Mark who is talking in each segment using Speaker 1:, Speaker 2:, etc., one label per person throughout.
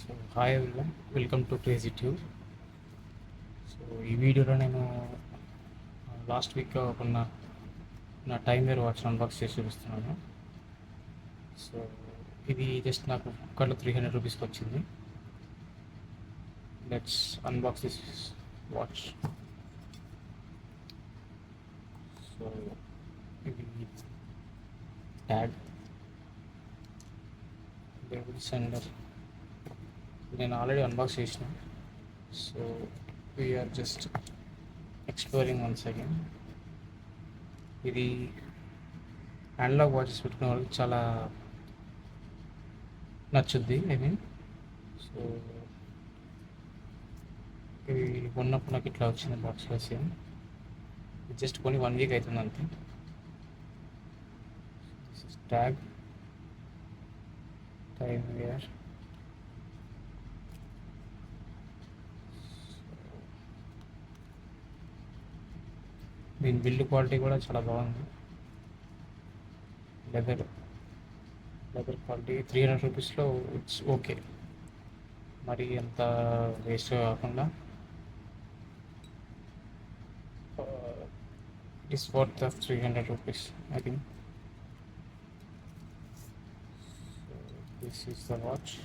Speaker 1: So hi everyone, welcome to crazy tube. So ఈ వీడియోలో నేను లాస్ట్ వీక్ కొన్న నా టైమ్వేర్ వాచ్ అన్బాక్స్ చేసి చూపిస్తున్నాను. సో ఇది జస్ట్ నాకు ఫ్లిప్కార్ట్లో 300 రూపీస్కి వచ్చింది. Let's unbox this watch. So ఇది ట్యాగ్ సెండర్ నేను ఆల్రెడీ అన్బాక్స్ చేసిన. So we are just exploring once again. ఇది హ్యాండ్లాక్ వాచెస్ పెట్టుకునే వాళ్ళకి చాలా నచ్చుద్ది. సో ఇది కొన్నప్పుడు నాకు ఇట్లా వచ్చింది బాక్స్లో సేమ్. జస్ట్ కొని 1 వీక్ అవుతుంది అంతే. ట్యాగ్ టైమ్వేర్. దీని బిల్డ్ క్వాలిటీ కూడా చాలా బాగుంది. లెదర్ క్వాలిటీ 300 రూపీస్లో ఇట్స్ ఓకే. మరి ఎంత వేస్ట్ కాకుండా it is worth of 300 rupees I think. This is the watch.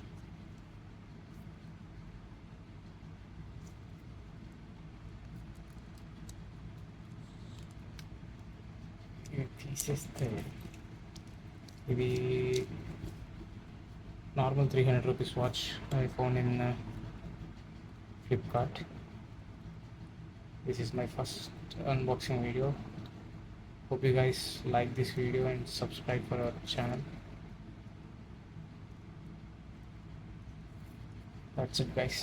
Speaker 1: ఇది తీసేస్తే ఇది normal 300 rupees watch I found in Flipkart. This is my first unboxing video. Hope you guys like this video and subscribe for our channel. That's it guys.